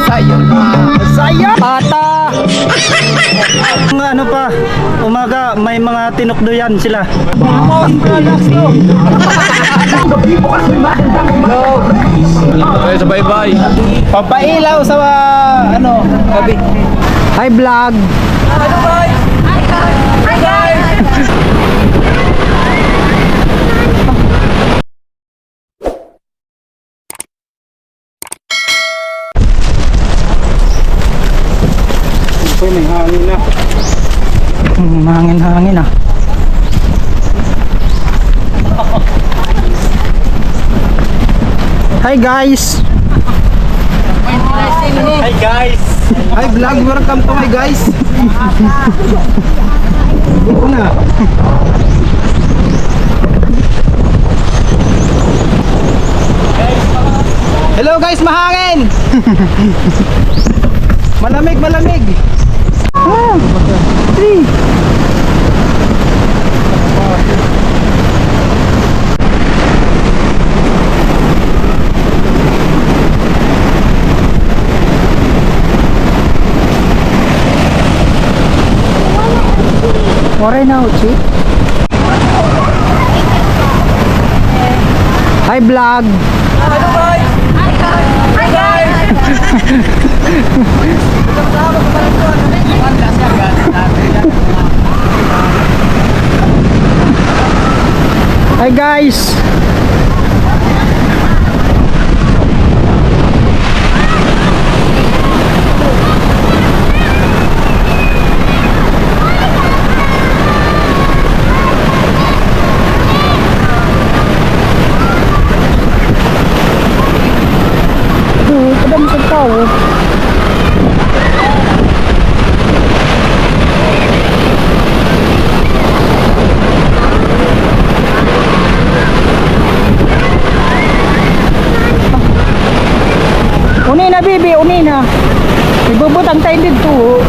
Sayo na. Sayo. Ata. Ano pa, umaga may mga tinukduyan sila. Okay, sa bye-bye. Papailaw sa ano, gabi. Hi vlog. Uy, may hangin na. Hangin-hangin ah. Hi guys. Hi guys. Hi vlog, welcome to my guys. Dito na. Hello guys, mahangin. Malamig, malamig. Ore na uchi. Hi vlog. Hi guys. Kadam sa tao. Uni na bibi, uni na. Ibubutang tayo dito.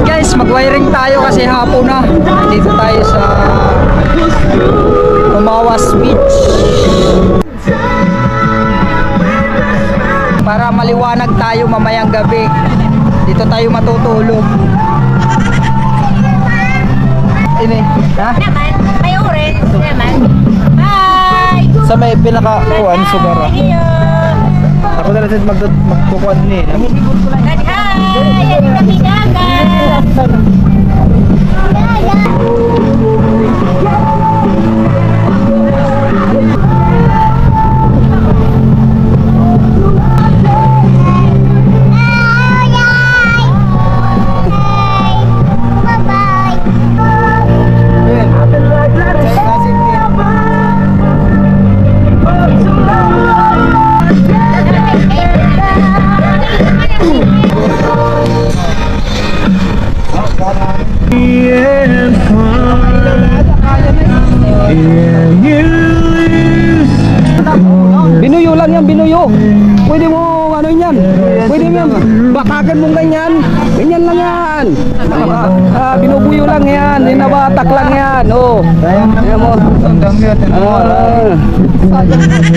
Guys, mag-wiring tayo kasi hapon na. Dito tayo sa Umawas Beach. Para maliwanag tayo mamayang gabi. Dito tayo matutulog. Ini, ha? Naman, may orange naman. Hi! Sa may pinaka-kuan, sugara. Hello! Ako na lang magkukuan ni. Hi! Yan kami dagat! Binuyo lang yan, binuyo. Pwede mo ano yan. Pwede mo yan. Bakagan mong ganyan. Ganyan lang yan. Binubuyo lang yan. Hinabatak lang yan. Oh. Ayan mo.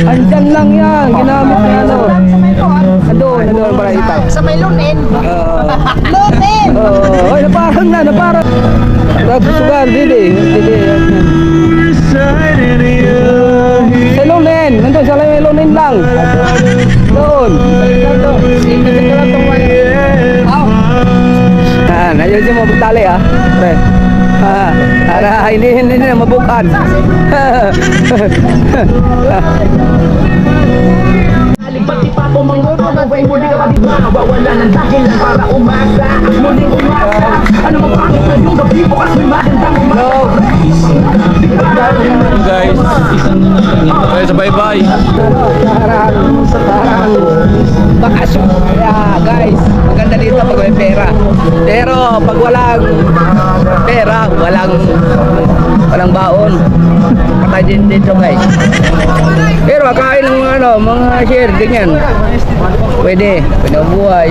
Andyan lang yan. Ginamit na yan. Oh. Andun para itaw. Sa may lunin. Lunin! Oh, naparang na, naparang. Nagsusugan, dili. Sa lunin. Nandun sa lunin lang. Doon. Ayun siya mabutali ah. Pre. Hindi na mabukan. Pati pa po mangoro na way muli ka pagigma Wawala ng dahilan para umasa Muling umasa Ano mo pangit na yung gabi bukas may magandang umasa Guys. Okay, sa bye-bye. Parang bakasyon. Yeah, guys, maganda dito pag may pera. Pero pag walang pera, walang baon. Patay din dito guys. Pero makain ng mga share din yan. Pwede buhay.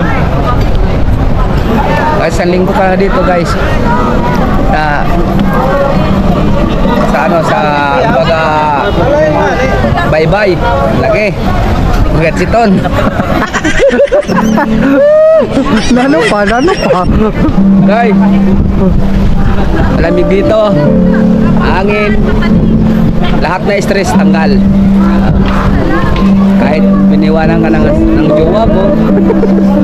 Kahit sa linggo ka na dito guys. sa baga bye-bye. Laki. Magat siton. Nano pa? Guys, malamig dito. Hangin. Lahat na stress tanggal. Kahit biniwanan ka ng jowa mo,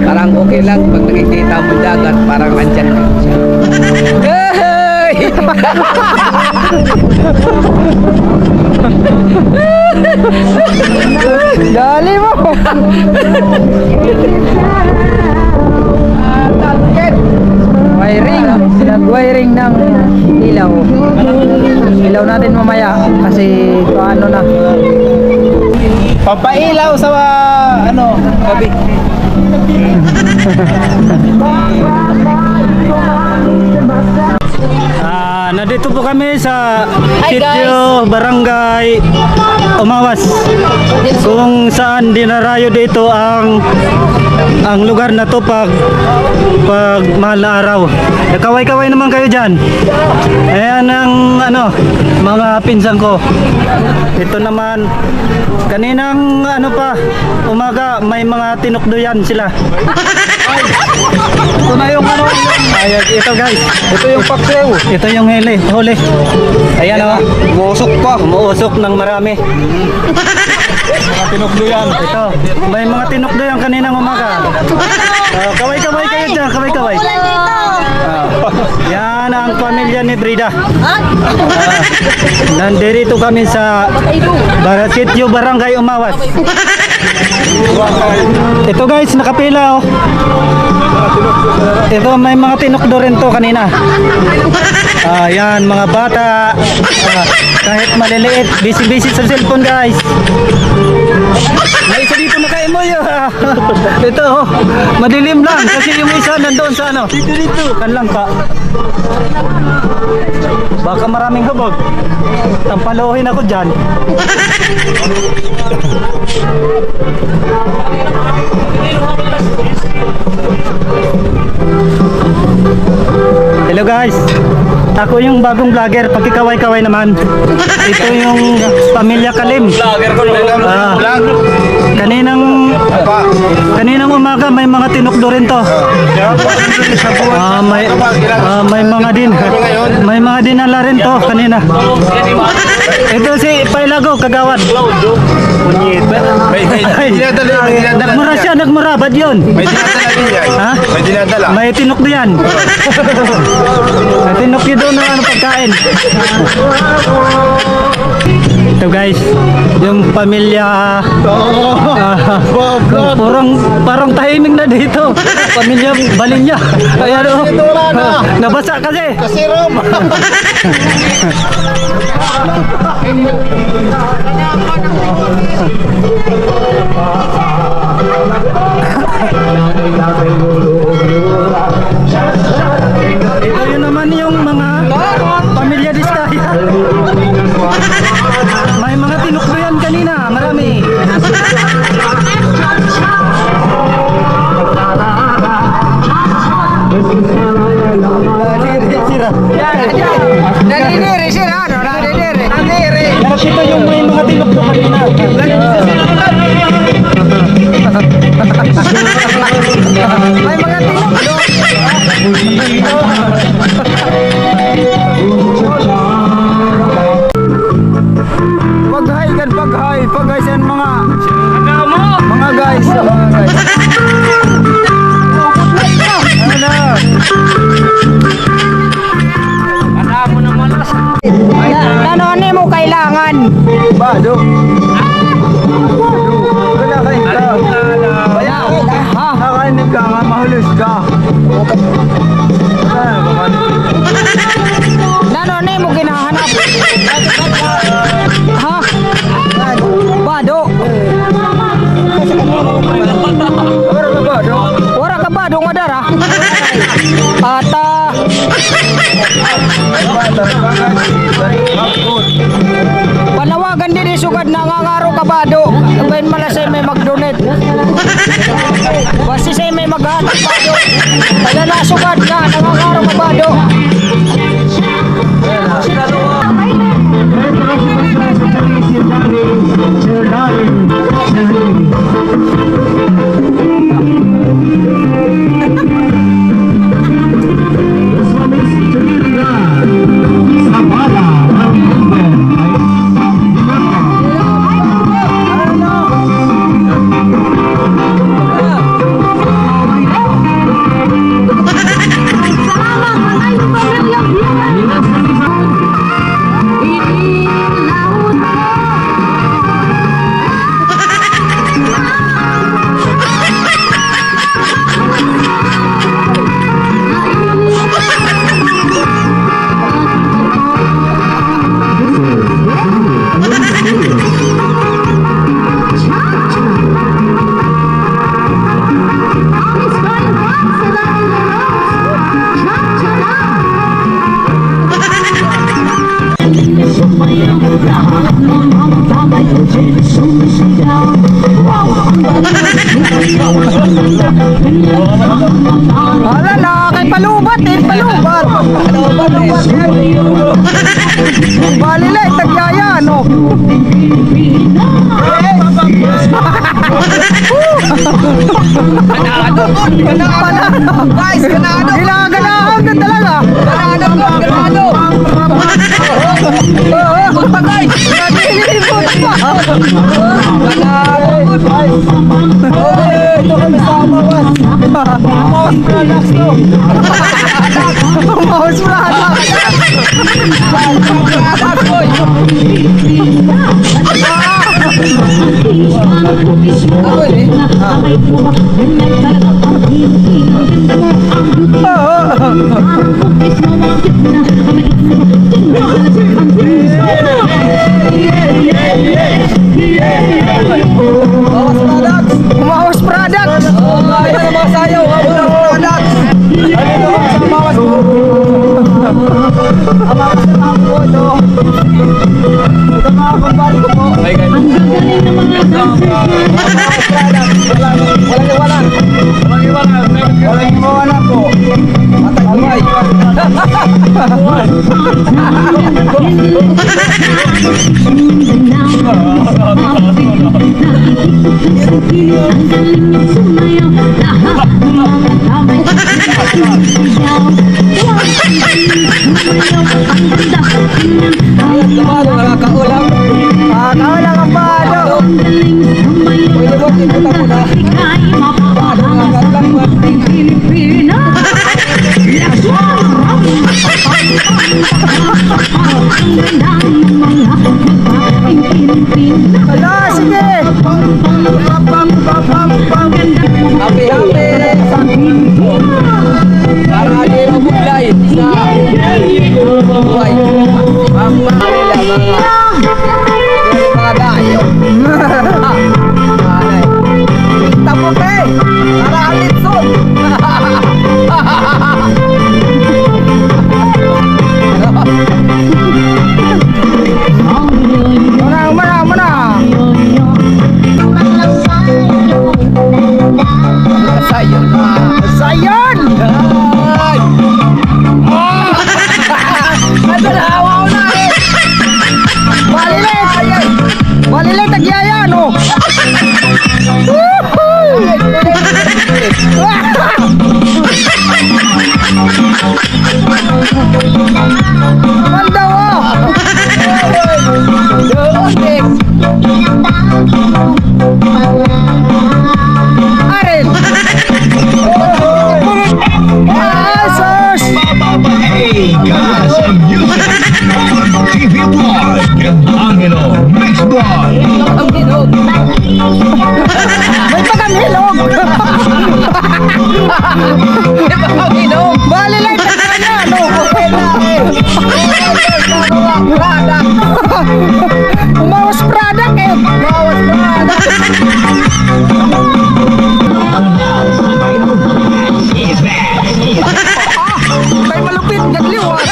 parang okay lang pag nakikita mo dagat, parang andyan ka. Hey! Dali mo! Wiring. Nag-wiring ng ilaw. Ilaw natin mamaya kasi paano na. Papailaw sa gabi. Nandito po kami sa Sitio Barangay Umawas, kung saan dinarayo dito ang lugar na to pag mahal na araw. Kaway-kaway naman kayo dyan. Ayan ang mga pinsan ko. Ito naman kaninang umaga may mga tinukduyan sila. Ito na yung Ito guys, ito yung paksew. ito yung huli. Ayan Musok pa. umuusok ng marami. Tinuklo yan. Ito, may mga tinukdoyan kaninang umaga. Kaway-kaway kayo dyan, kaway-kaway. Yan ang pamilya ni Brida. Nandito kami sa Sitio Barangay Umawas. Ito guys, nakapila oh. Ito may mga tinukdo rin to kanina. Yan, mga bata. Kahit maliliit, busy sa cellphone guys. May isa dito naka-emoy. Ito oh, madilim lang kasi yung isa nandoon sa dito. Kan lang pa. Baka maraming habog. Tampaluhin ako dyan. Hello guys, ako yung bagong vlogger, pagkikaway-kaway naman. Ito yung pamilya Kalim. Vlogger ko Kaninang umaga may mga tinukdo rin to. May mga dinala rin to kanina. Ito si Pailago Kagawad. Nagmura siya, ba't yun? May dinadala din yan. Ha? May dinadala. May tinukdo yan. May tinukdo doon ng pagkain. Ito guys, yung pamilya parang tahimik na dito. Pamilya Balinya. Ayan o. Nabasa kasi. Kasi Rom. Ito yun naman yung mga pamilya Diskaya. May mga tinukdo yan kanina, marami. Nadidiri sila, nadidiri. Ito yung may mga tinukdo kanina. May mga tinukdo. Paghay sa mga guys. Ano mo kailangan? Bado. Wala kayo ka. Nakainig ka nga, mahulis ka. Ano mo ginahanap? Ha? Bado. Wala ka bado nga dara. Ata. Panawagan din isugad na ngangaro ka bado. Kabayin malasay may mag-donate. Basta say may mag-hatag bado. Kaya nasugad na nangangaro ka bado. Wala na, kay palubat eh, palubat. Palubat eh. Balilay, tagyaya, ano? Ganado. Guys, ganado. Ginaganahan ka talaga. Ganado. Punta guys. Nalilibot pa. Ito kami sa Amawas. Amawas Products to. Mouse product. Ako eh. Mouse product. Ayan ang mga sayaw. Amawas Products. Dito kami sa Amawas po. Amawas na mga po ito. Ito mga kumpari ko po. Bye guys. Amawas Products. Walang iwala po. Matagumay. Tumalo, nakakaulam. Nakakawala ang bado. Pwede mo, tinuta mo na. Pado, nakakaulam. Hala, sige. Happy. Para di mabuglay sa buhay. Mga dayo. Tapos eh. Para alitson. Mana. Sayon na. Sayon! Ay! Ito na, hawaw na eh! Balilay, tagyaya, no? Woohoo! Ganda, oh! Arin! Asos! Hey guys, music TV Vlog, Angelo Mix Vlog. Ang ginog! May pagamhilog! Di ba ang ginog? Balilay, tagyaya, no? Mouse product, eh! Bawas product! May malupit, nagliw, ah!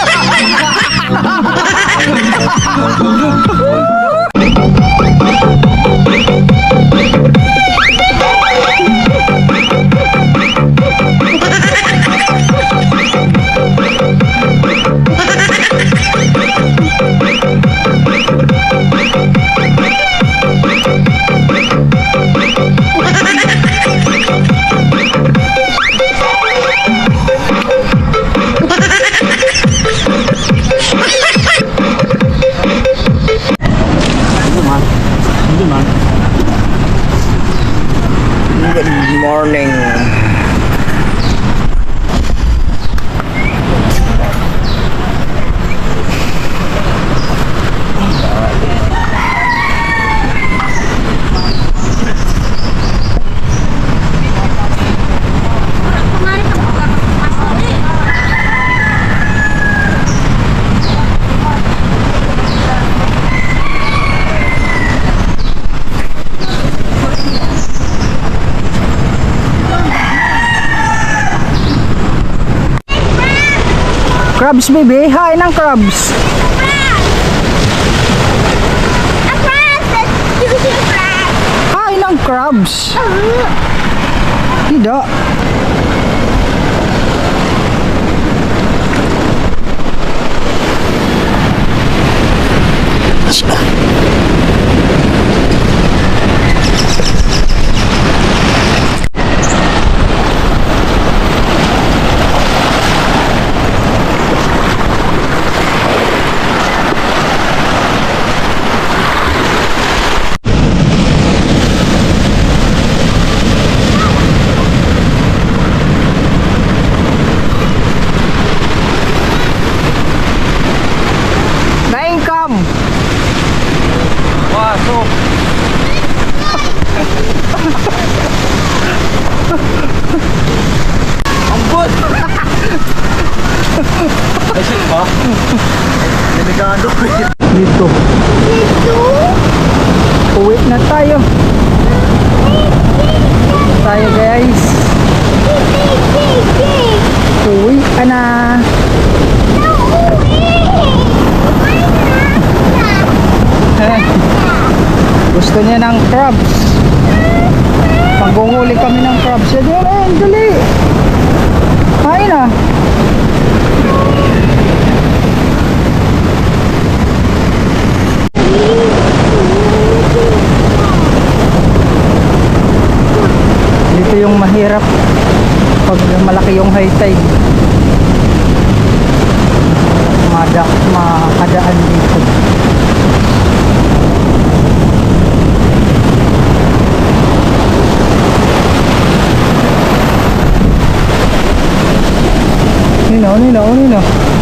Good morning. Crabs, baby. Hi ng crabs. Hi ng crabs. Tidak. ba? Delikado. Dito. Uwi na tayo. Tayo guys. Uwi ka na. Gusto niya ng crabs. Paghuhuli kami ng crabs. Yan yan, dali. Kain na. Dito yung mahirap pag malaki yung high tide. Makadaan dito. Nino.